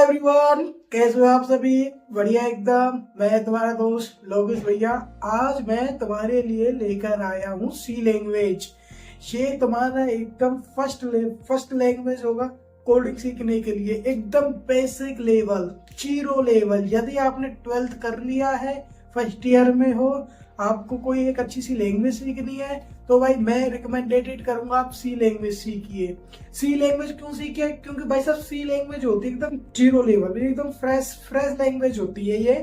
Everyone, कैसे हो आप सभी। बढ़िया एकदम। मैं तुम्हारा दोस्त लोकेश भैया। आज मैं तुम्हारे लिए लेकर आया हूँ सी लैंग्वेज। ये तुम्हारा एकदम फर्स्ट लैंग्वेज होगा कोडिंग सीखने के लिए। एकदम बेसिक लेवल, जीरो लेवल। यदि आपने 12th कर लिया है, फर्स्ट ईयर में हो, आपको कोई एक अच्छी सी लैंग्वेज सीखनी है, तो भाई मैं रिकमेंडेटेड करूंगा आप सी लैंग्वेज सीखिए। सी लैंग्वेज क्यों सीखिए? क्योंकि भाई साहब सी लैंग्वेज होती है एकदम जीरो लेवल, एकदम फ्रेश लैंग्वेज होती है ये।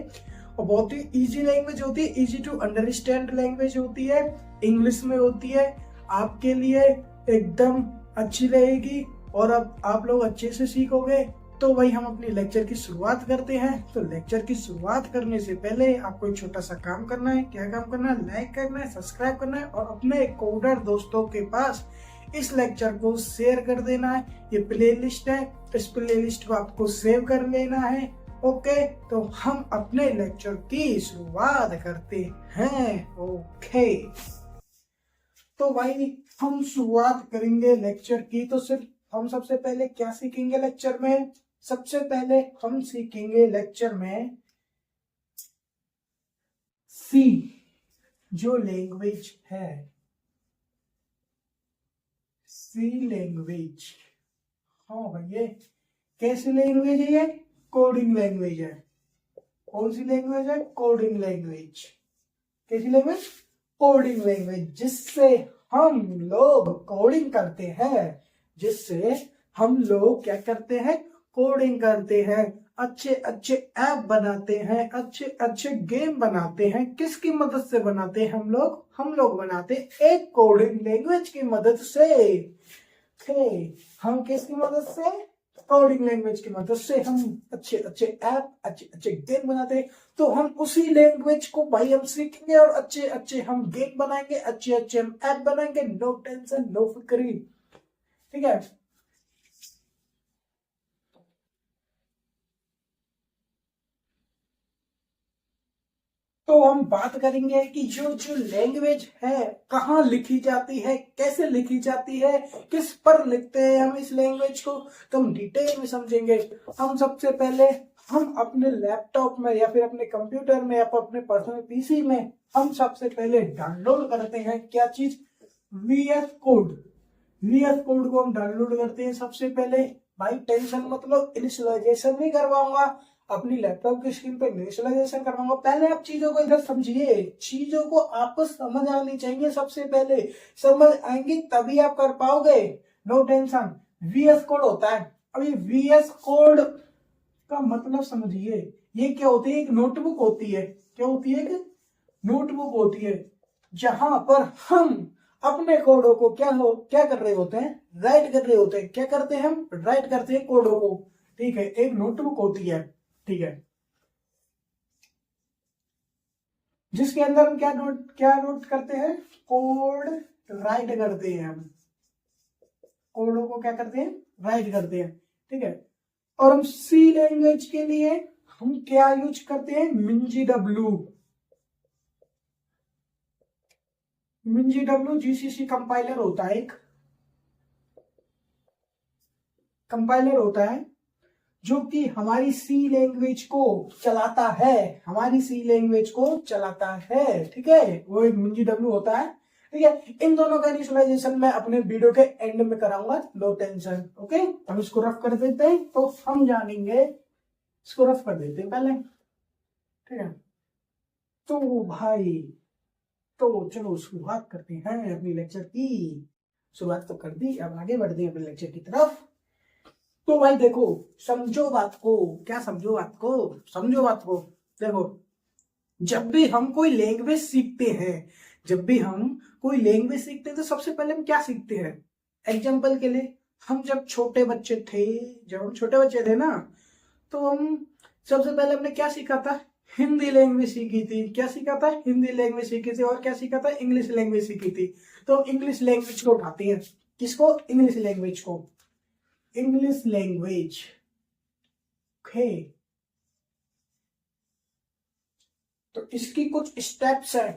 और बहुत ही इजी लैंग्वेज होती है, इजी टू अंडरस्टैंड लैंग्वेज होती है, इंग्लिश में होती है। आपके लिए एकदम अच्छी रहेगी और अब आप लोग अच्छे से सीखोगे। तो भाई हम अपनी लेक्चर की शुरुआत करते हैं। तो लेक्चर की शुरुआत करने से पहले आपको एक छोटा सा काम करना है। क्या काम करना है? लाइक करना है, सब्सक्राइब करना है और अपने कोडर दोस्तों के पास इस लेक्चर को शेयर कर देना है। ये प्लेलिस्ट है, इस प्लेलिस्ट को आपको सेव कर लेना है। ओके, तो हम अपने लेक्चर की शुरुआत करते हैं। ओके, तो भाई हम शुरुआत करेंगे लेक्चर की। तो सिर्फ हम सबसे पहले क्या सीखेंगे लेक्चर में? सबसे पहले हम सीखेंगे लेक्चर में सी जो लैंग्वेज है, सी लैंग्वेज। हाँ भाई, ये कैसी लैंग्वेज है? ये कोडिंग लैंग्वेज है। कौन सी लैंग्वेज है? Coding language. कैसी लैंग्वेज? कोडिंग लैंग्वेज, जिससे हम लोग कोडिंग करते हैं, जिससे हम लोग क्या करते हैं? कोडिंग करते हैं, अच्छे अच्छे ऐप बनाते हैं, अच्छे अच्छे गेम बनाते हैं। किसकी मदद से बनाते हैं हम लोग बनाते हैं एक कोडिंग लैंग्वेज की मदद से। हम किसकी मदद से? कोडिंग लैंग्वेज की मदद से हम अच्छे अच्छे ऐप, अच्छे अच्छे गेम बनाते हैं। तो हम उसी लैंग्वेज को भाई हम सीखेंगे और अच्छे अच्छे हम गेम बनाएंगे, अच्छे अच्छे हम ऐप बनाएंगे। नो टेंशन, नो फिक्री। ठीक है। तो हम बात करेंगे कि जो जो लैंग्वेज है कहाँ लिखी जाती है, कैसे लिखी जाती है, किस पर लिखते हैं हम इस लैंग्वेज को, तो हम डिटेल में समझेंगे। हम सबसे पहले हम अपने लैपटॉप में या फिर अपने कंप्यूटर में या फिर अपने पर्सनल पीसी में हम सबसे पहले डाउनलोड करते हैं क्या चीज? VS code. वीएस कोड को हम डाउनलोड करते हैं सबसे पहले। भाई टेंशन मतलब इनिशियलाइजेशन नहीं करवाऊंगा, अपनी लैपटॉप की स्क्रीन पे इनिशियलाइजेशन करवाऊंगा। पहले आप चीजों को इधर समझिए, चीजों को आपको समझ आनी चाहिए। सबसे पहले समझ आएंगी तभी आप कर पाओगे। No tension. वीएस कोड होता है। अभी वीएस कोड का मतलब समझिए। ये क्या होती है? एक नोटबुक होती है। क्या होती है? एक नोटबुक होती है जहां पर हम अपने कोडों को क्या कर रहे होते हैं? राइट कर रहे होते हैं। क्या करते हैं? हम राइट करते हैं कोडों को। ठीक है, एक नोटबुक होती है। ठीक है, जिसके अंदर हम क्या नोट करते हैं? कोड राइट करते हैं हम। कोडों को क्या करते हैं? राइट करते हैं। ठीक है। और हम सी लैंग्वेज के लिए हम क्या यूज करते हैं? मिंजी डब्ल्यू। मिंजी डब्ल्यू जीसीसी कंपाइलर होता है। एक कंपाइलर होता है जो कि हमारी सी लैंग्वेज को चलाता है, हमारी सी लैंग्वेज को चलाता है। ठीक है, वो एक मिंजी डब्ल्यू होता है। ठीक है, इन दोनों का इनिशियलाइजेशन मैं अपने वीडियो के एंड में कराऊंगा। No tension. ओके, हम इसको रफ कर देते हैं तो हम जानेंगे। इसको रफ कर देते हैं पहले। ठीक है, तो भाई तो चलो शुरुआत करते हैं अपनी लेक्चर की। शुरुआत तो कर दी, अब आगे बढ़ते हैं अपने लेक्चर की तरफ। तो भाई देखो, समझो बात को। क्या समझो बात को? समझो बात को। देखो, जब भी हम कोई लैंग्वेज सीखते हैं, जब भी हम कोई लैंग्वेज सीखते हैं तो सबसे पहले हम क्या सीखते हैं? एग्जाम्पल के लिए, हम जब छोटे बच्चे थे, जब हम छोटे बच्चे थे ना, तो हम सबसे पहले हमने क्या सीखा था? हिंदी लैंग्वेज सीखी थी। क्या सीखा था? हिंदी लैंग्वेज सीखी थी। और क्या सीखा था? इंग्लिश लैंग्वेज सीखी थी। तो इंग्लिश लैंग्वेज को उठाते हैं। किसको? इंग्लिश लैंग्वेज को। English language. ओके, तो इसकी कुछ स्टेप्स है,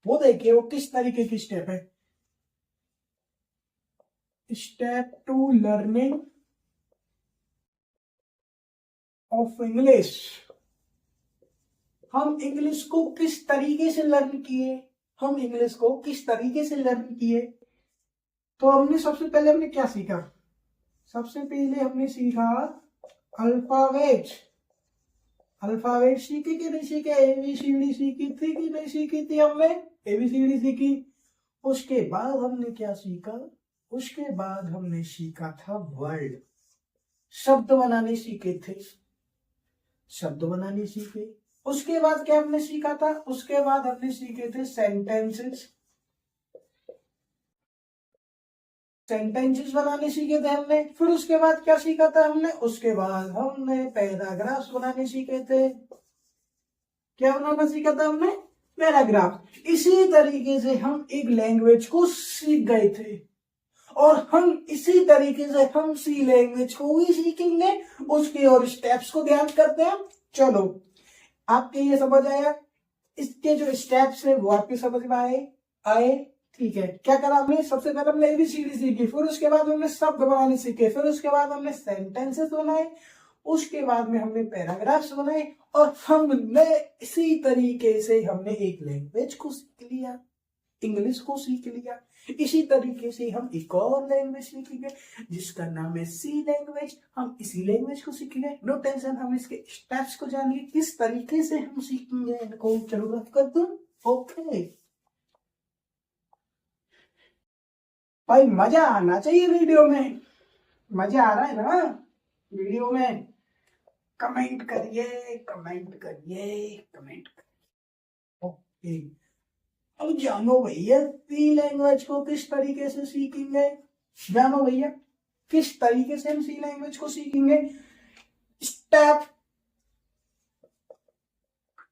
वो देखिए वो किस तरीके की स्टेप है। Step to learning of English. हम इंग्लिश को किस तरीके से लर्न किए, हम इंग्लिश को किस तरीके से लर्न किए। तो हमने सबसे पहले हमने क्या सीखा, सबसे पहले हमने सीखा अल्फाबेट। अल्फाबेट सीखे कि नहीं सीखे, एबीसीडी सीखी थी कि नहीं सीखी थी, हमने एबीसीडी सीखी। उसके बाद हमने क्या सीखा, उसके बाद हमने सीखा था वर्ड, शब्द बनाने सीखे थे, शब्द बनाने सीखे। उसके बाद क्या हमने सीखा था, उसके बाद हमने सीखे थे सेंटेंसेस, सेंटेंसेस बनाने सीखे थे हमने। फिर उसके बाद क्या सीखा था हमने, उसके बाद हमने पैराग्राफ्स बनाने सीखे थे। क्या बनाना सीखा था हमने, पैराग्राफ। इसी तरीके से हम एक लैंग्वेज को सीख गए थे और हम इसी तरीके से हम सी लैंग्वेज को भी सीखेंगे। उसके और स्टेप्स को ध्यान करते हैं। चलो आपके ये समझ आया, इसके जो स्टेप्स है वो आपके समझ में आए। ठीक है, क्या करा हमने, सबसे पहले हमने एबीसीडी सीखी, फिर उसके बाद हमने शब्द बनाने सीखे, फिर उसके बाद हमने सेंटेंसेस बनाए, उसके बाद में हमने पैराग्राफ्स बनाए और हमने इसी तरीके से हमने एक लैंग्वेज को सीख लिया, इंग्लिश को सीख लिया। इसी तरीके से हम एक और लैंग्वेज सीखेंगे जिसका नाम है सी लैंग्वेज। हम इसी लैंग्वेज को सीखेंगे, नो टेंशन। हम इसके स्टेप्स को जानेंगे किस तरीके से हम सीखेंगे इनको। चलो रफ कर दो। ओके भाई, मजा आना चाहिए वीडियो में, मजा आ रहा है ना वीडियो में। कमेंट करिए, कमेंट करिए, कमेंट करिए। ओके, अब जानो भैया सी लैंग्वेज को किस तरीके से सीखेंगे। जानो भैया किस तरीके से हम सी लैंग्वेज को सीखेंगे। Step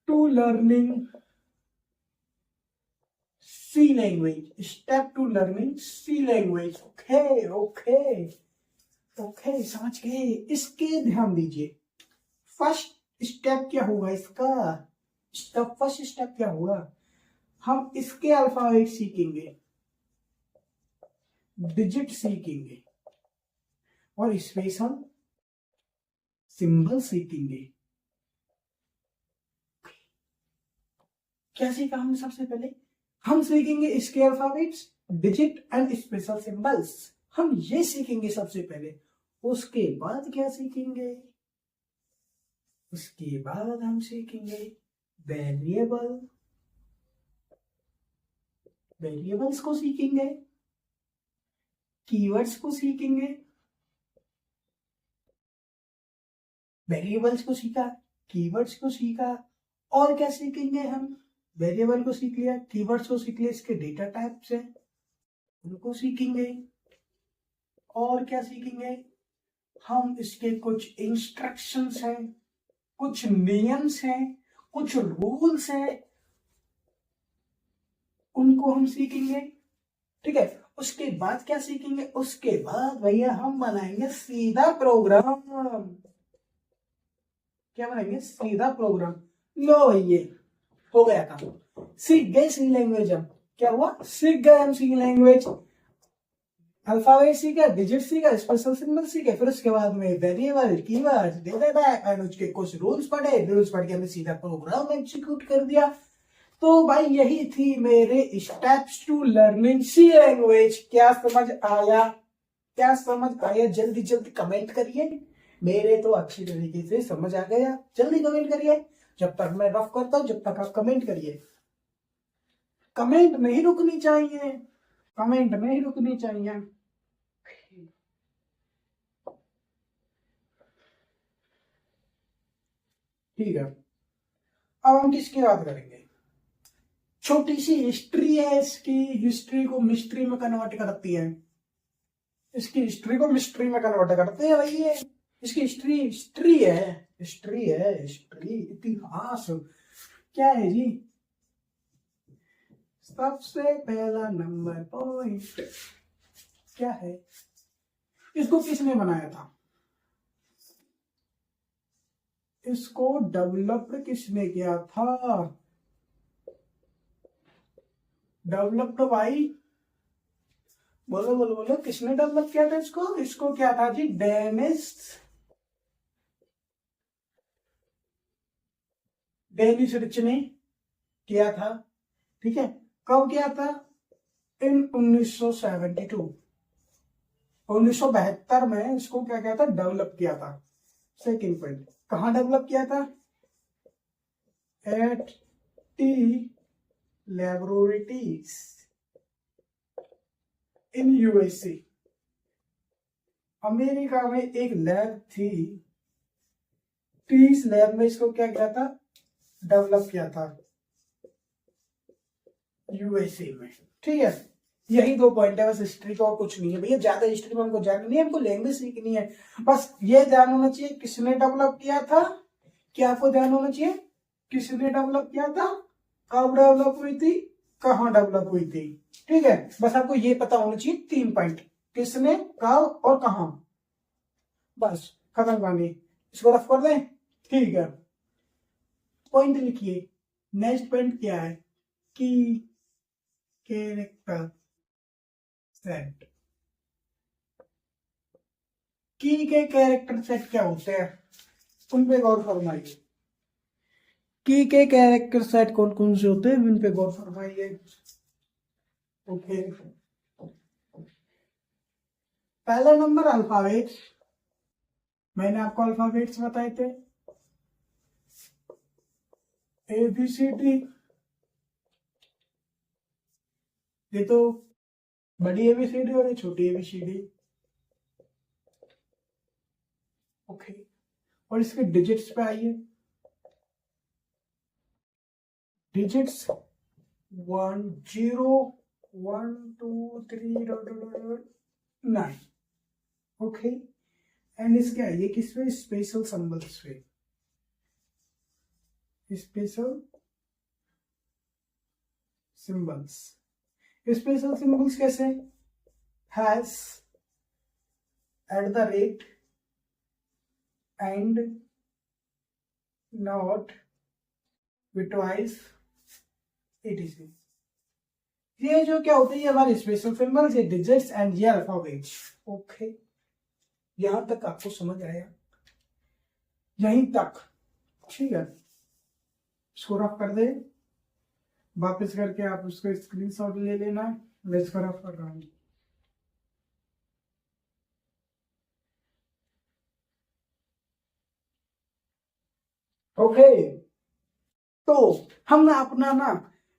to learning C language, step to learning C language. Okay okay okay, समझ गए। इसके ध्यान दीजिए, फर्स्ट स्टेप क्या होगा इसका, फर्स्ट स्टेप क्या होगा, हम इसके अल्फाबेट सीखेंगे, डिजिट सीखेंगे और स्पेशल सिंबल सीखेंगे। क्या सीखा हमने, सबसे पहले हम सीखेंगे इसके alphabets, digit and special symbols, हम ये सीखेंगे सबसे पहले। उसके बाद क्या सीखेंगे, उसके बाद हम सीखेंगे वेरिएबल, वेरिएबल्स को सीखेंगे, कीवर्ड्स को सीखेंगे। वेरिएबल्स को सीखा, कीवर्ड्स को सीखा, और क्या सीखेंगे हम, वेरिएबल को सीख लिया, कीवर्ड्स को सीख लिया, इसके डेटा टाइप्स हैं उनको सीखेंगे। और क्या सीखेंगे हम, इसके कुछ इंस्ट्रक्शंस हैं, कुछ नियम्स हैं, कुछ रूल्स हैं, उनको हम सीखेंगे। ठीक है, उसके बाद क्या सीखेंगे, उसके बाद भैया हम बनाएंगे सीधा प्रोग्राम। क्या बनाएंगे, सीधा प्रोग्राम। लो भैया हो गया काम, सीख गए सी लैंग्वेज। हम क्या हुआ, सीख गए हम सी लैंग्वेज। अल्फाबेट सीखा, डिजिट सीखा, स्पेशल सिंबल सीखे, फिर उसके बाद में variable, keyword, data type and उसके कुछ रूल्स पढ़े, रूल्स पढ़ के हमने सीधा प्रोग्राम एग्जीक्यूट कर दिया। तो भाई यही थी मेरे steps to learning C language. क्या समझ आया, क्या समझ आया, जल्दी जल्दी कमेंट करिए। मेरे तो अच्छी तरीके से समझ आ गया, जल्दी कमेंट करिए। जब तक मैं रफ करता हूं जब तक आप कमेंट करिए। कमेंट नहीं रुकनी चाहिए, कमेंट नहीं रुकनी चाहिए। ठीक है, अब हम किसकी बात करेंगे, छोटी सी हिस्ट्री है इसकी, हिस्ट्री को मिस्ट्री में कन्वर्ट करती है, इसकी हिस्ट्री को मिस्ट्री में कन्वर्ट करते हैं भाई। ये इसकी हिस्ट्री, हिस्ट्री है, हिस्ट्री है, हिस्ट्री इतिहास क्या है जी। सबसे पहला नंबर पॉइंट क्या है, इसको किसने बनाया था, इसको डेवलप किसने किया था, डेवलप तो भाई बोलो बोलो बोलो, किसने डेवलप किया था इसको, इसको क्या था जी, डेनिस डेनिस रिच ने किया था, ठीक है। कब किया था? इन 1972, 1972 में इसको क्या किया था? डेवलप किया था। सेकेंड पॉइंट, कहाँ डेवलप किया था? At T laboratories in USA, America में एक लैब थी, टीस लैब में इसको क्या किया था? डेवलप किया था यूएसए में, ठीक है। यही दो पॉइंट है बस हिस्ट्री का, और कुछ नहीं है भैया, ज्यादा हिस्ट्री में हमको जानना नहीं है, हमको लैंग्वेज सीखनी है। बस ये ध्यान होना चाहिए किसने डेवलप किया था, क्या आपको ध्यान होना चाहिए? किसने डेवलप किया था, कब डेवलप हुई थी, कहाँ डेवलप हुई थी, ठीक है। बस आपको ये पता होना चाहिए, 3 पॉइंट, किसने, कब और कहाँ। बस खत्म कहानी, इसको रफ कर दें, ठीक है। पॉइंट लिखिए। नेक्स्ट पॉइंट क्या है? की कैरेक्टर सेट। की के कैरेक्टर सेट क्या होते हैं, उन पे गौर फरमाइए। की के कैरेक्टर सेट कौन कौन से होते हैं, उन पे गौर फरमाइए। ओके, पहला नंबर अल्फाबेट्स, मैंने आपको अल्फाबेट्स बताए थे, ए बी सी डी। ये तो बड़ी एबीसीडी और ये छोटी एबीसीडी, ओके। और इसके डिजिट्स पे आइए, डिजिट्स 1 0 1 2 3 9, ओके। एंड इसके आइए किस पे? स्पेशल सिंबल्स पे, स्पेशल सिंबल्स। स्पेशल सिंबल्स कैसे? Has, at the rate, and, not, bitwise, etc। ये जो क्या होते हैं, ये हमारे स्पेशल सिंबल्स, ये डिजिट्स एंड ये अल्फाबेट्स, ओके। यहां तक आपको समझ आया? यहीं तक, ठीक है। इसको रफ कर दे, वापस करके आप उसको स्क्रीनशॉट ले लेना, मैं इसको रफ कर रहा हूं। ओके, तो हम ना अपना ना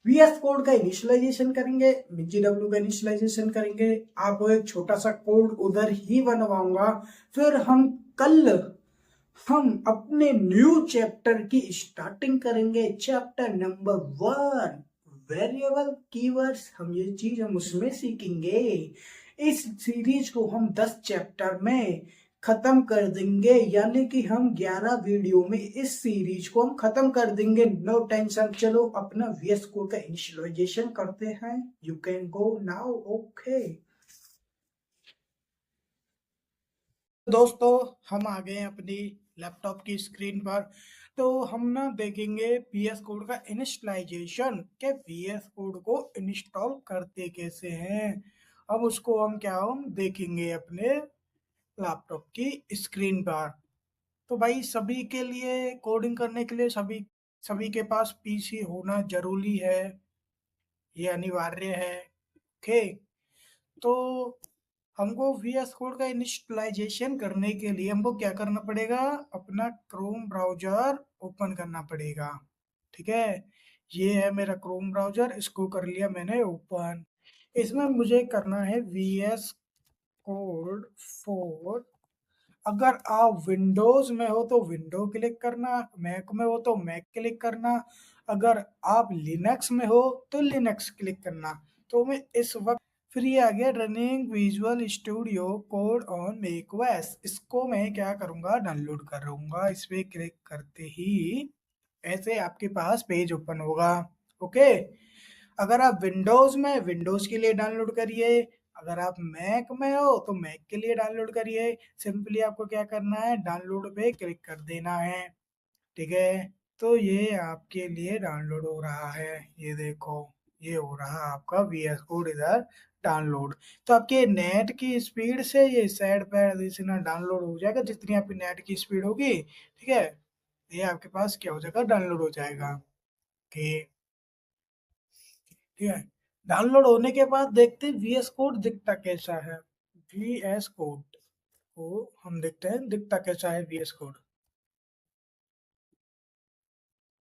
वीएस कोड का इनिशियलाइजेशन करेंगे, जीडब्ल्यू का इनिशियलाइजेशन करेंगे। आपको एक छोटा सा कोड उधर ही बनवाऊंगा, फिर हम अपने न्यू चैप्टर की स्टार्टिंग करेंगे, चैप्टर नंबर 1, वेरिएबल कीवर्ड्स। हम उसमें सीखेंगे। इस सीरीज को हम 10 चैप्टर में खत्म कर देंगे, यानी कि हम 11 वीडियो में इस सीरीज को हम खत्म कर देंगे। नो टेंशन, चलो अपना वीएस कोड का इनिशियलाइजेशन करते हैं। You can go now, okay. दोस्तों, हम आ गए अपनी लैपटॉप की स्क्रीन पर। तो हम ना देखेंगे वीएस कोड का इनिशियलाइजेशन, के वीएस कोड को इंस्टॉल करते कैसे हैं। अब उसको हम देखेंगे अपने लैपटॉप की स्क्रीन पर। तो भाई, सभी के लिए कोडिंग करने के लिए सभी सभी के पास पीसी होना जरूरी है, ये अनिवार्य है, ओके। तो हमको VS कोड का इनिशियलाइजेशन करने के लिए हमको क्या करना पड़ेगा? अपना क्रोम ब्राउजर ओपन करना पड़ेगा, ठीक है। ये है मेरा क्रोम ब्राउजर, इसको कर लिया मैंने ओपन। इसमें मुझे करना है VS कोड 4। अगर आप विंडोज में हो तो विंडो क्लिक करना, मैक में हो तो मैक क्लिक करना, अगर आप लिनक्स में हो तो लिनक्स क्लिक करना। तो मैं इस वक्त फ्री आ गया, running visual studio code on Mac OS. इसको मैं क्या करूंगा? डाउनलोड करूंगा। इस पे क्लिक करते ही ऐसे आपके पास पेज ओपन होगा, ओके। अगर आप विंडोज में, विंडोज के लिए डाउनलोड करिए। अगर आप मैक में हो तो मैक के लिए डाउनलोड करिए। सिंपली आपको क्या करना है? डाउनलोड पे क्लिक कर देना है, ठीक है। तो ये आपके लिए डाउनलोड हो रहा है, ये देखो, ये हो रहा आपका VS कोड इधर डाउनलोड। तो आपके नेट की स्पीड से ये साइड पर डाउनलोड हो जाएगा, जितनी आपकी नेट की स्पीड होगी, ठीक है। ये आपके पास क्या हो जाएगा, डाउनलोड हो जाएगा। ओके, ठीक है। डाउनलोड होने के बाद देखते हैं वीएस कोड दिखता कैसा है। वीएस कोड को हम देखते हैं दिखता कैसा है वीएस कोड।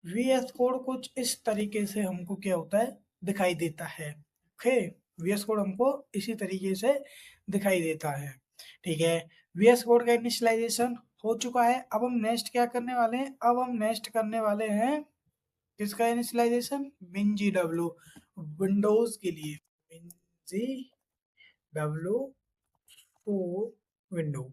वीएस कोड कुछ इस तरीके से हमको क्या होता है, दिखाई देता है। ओके, वीएस कोड हमको इसी तरीके से दिखाई देता है। ठीक है, वीएस कोड का इनिशियलाइजेशन हो चुका है। अब हम नेक्स्ट क्या करने वाले हैं, अब हम नेक्स्ट करने वाले हैं किसका इनिशियलाइजेशन, WinGW, विंडोज के लिए। WinGW को विंडो,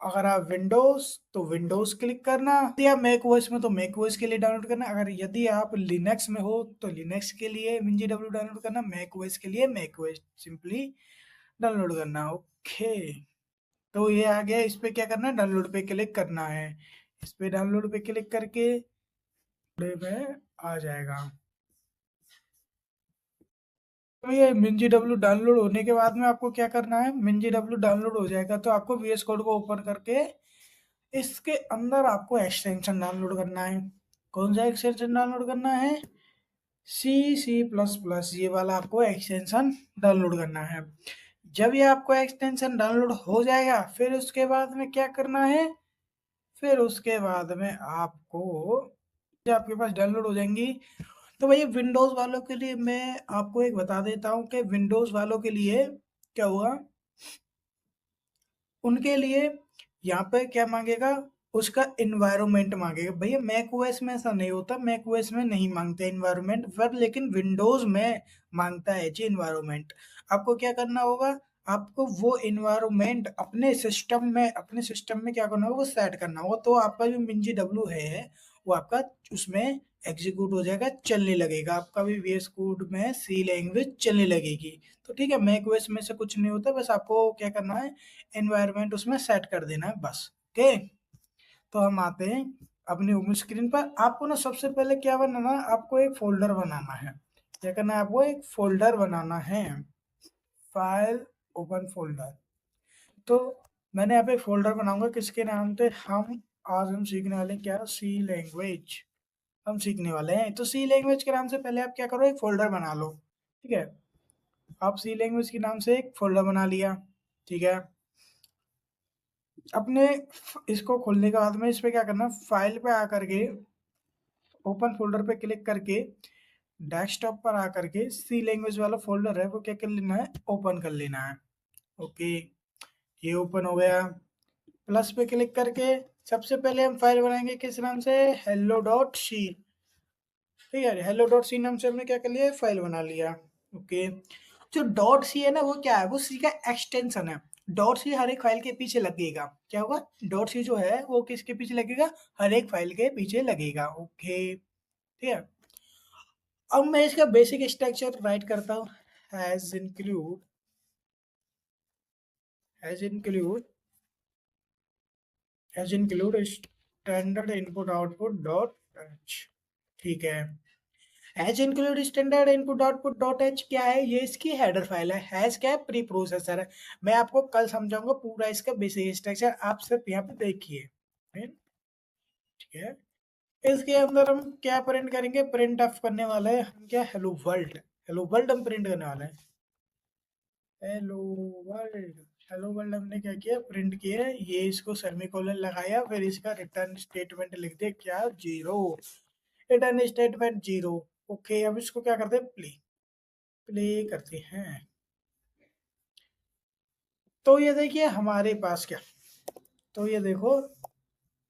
अगर आप विंडोज तो विंडोज क्लिक करना, यदि आप मैक ओएस में तो मैक ओएस के लिए डाउनलोड करना, अगर यदि आप लिनक्स में हो तो लिनक्स के लिए WinGW डाउनलोड करना, मैक ओएस के लिए मैक ओएस सिंपली डाउनलोड करना। ओके, तो ये आ गया, इस पे क्या करना है, डाउनलोड पे क्लिक करना है। इस पे डाउनलोड पे क्लिक करके में आ जाएगा। तो ये WinGW डाउनलोड होने के बाद में आपको क्या करना है, WinGW डाउनलोड हो जाएगा तो आपको VS कोड को ओपन करके इसके अंदर आपको एक्सटेंशन डाउनलोड करना है। कौन सा एक्सटेंशन डाउनलोड करना है, C++, ये वाला आपको एक्सटेंशन डाउनलोड करना है। जब ये आपको एक्सटेंशन डाउनलोड हो जाएगा फिर उसके बाद में क्या करना है, फिर उसके बाद में आपको जब आपके पास डाउनलोड हो जाएंगी तो भैया विंडोज वालों के लिए मैं आपको एक बता देता हूँ कि विंडोज वालों के लिए क्या हुआ, उनके लिए यहाँ पे क्या मांगेगा, उसका इन्वायरमेंट मांगेगा। भैया मैक ओएस में ऐसा नहीं होता, मैक ओएस में नहीं मांगते इन्वायरमेंट, पर लेकिन विंडोज में मांगता है जी इन्वायरमेंट। आपको क्या करना होगा, आपको वो इन्वायरमेंट अपने सिस्टम में क्या करना होगा, वो सेट करना होगा। तो आपका जो WinGW है वो आपका उसमें एग्जीक्यूट हो जाएगा, चलने लगेगा, आपका भी VS कोड में सी लैंग्वेज चलने लगेगी। तो ठीक है, मैक ओएस में से कुछ नहीं होता, बस आपको क्या करना है, एनवायरनमेंट उसमें सेट कर देना है बस। ओके, तो हम आते हैं अपनी होम स्क्रीन पर। आपको ना सबसे पहले क्या बनाना है, आपको एक फोल्डर बनाना है। क्या करना है, आपको एक फोल्डर बनाना है, फाइल ओपन फोल्डर। तो मैंने यहाँ पे एक फोल्डर बनाऊंगा किसके नाम से, हम सीखने वाले हैं क्या, सी लैंग्वेज हम सीखने वाले हैं। तो सी लैंग्वेज के नाम से पहले आप क्या करो, एक फोल्डर बना लो। ठीक है, आप सी लैंग्वेज के नाम से एक फोल्डर बना लिया। ठीक है, अपने इसको खोलने के बाद में इस पे क्या करना, फाइल पे आकर के ओपन फोल्डर पे क्लिक करके डेस्कटॉप पर आकर के सी लैंग्वेज वाला फोल्डर है वो क्या कर लेना है, ओपन कर लेना है। ओके, ये ओपन हो गया। प्लस पे क्लिक करके सबसे पहले हम फाइल बनाएंगे किस नाम से, hello.c। ठीक है, hello.c नाम से हमने क्या कर लिया, फाइल बना लिया। ओके, जो डॉट सी है ना वो क्या है, वो सी का एक्सटेंशन है। डॉट सी हर एक फाइल के पीछे लगेगा, क्या होगा, डॉट सी जो है वो किसके पीछे लगेगा, हर एक फाइल के पीछे लगेगा। ओके, ठीक है। अब मैं इसका बेसिक स्ट्रक्चर राइट करता हूँ, has include has include has include standard input output dot H. ठीक है, has include standard input output dot H क्या है, ये इसकी हेडर फाइल है। हैज क्या है, प्री प्रोसेसर है। मैं आपको कल समझाऊंगा पूरा इसका बेसिक स्ट्रक्चर, आप सिर्फ यहाँ पे देखिए। ठीक है, इसके अंदर हम क्या प्रिंट करेंगे, प्रिंट ऑफ करने वाले हैं हम क्या, हेलो वर्ल्ड। हेलो वर्ल्ड हम प्रिंट करने वाले हैं, हेलो वर्ल्ड। हेलो वर्ल्ड हमने क्या किया, प्रिंट किया, ये इसको सेमीकोलन लगाया, फिर इसका रिटर्न स्टेटमेंट लिख दिया क्या, 0, रिटर्न स्टेटमेंट 0। ओके, अब इसको क्या करते हैं, प्ले प्ले करते हैं। तो ये देखिए हमारे पास क्या, तो ये देखो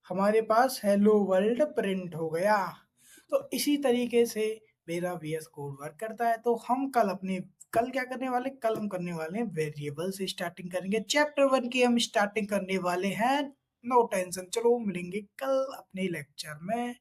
हमारे पास हेलो वर्ल्ड प्रिंट हो गया। तो इसी तरीके से मेरा VS कोड वर्क करता है। तो हम कल क्या करने वाले, कल हम करने वाले हैं वेरिएबल से स्टार्टिंग करेंगे, चैप्टर 1 की हम स्टार्टिंग करने वाले हैं। नो टेंशन, चलो मिलेंगे कल अपने लेक्चर में।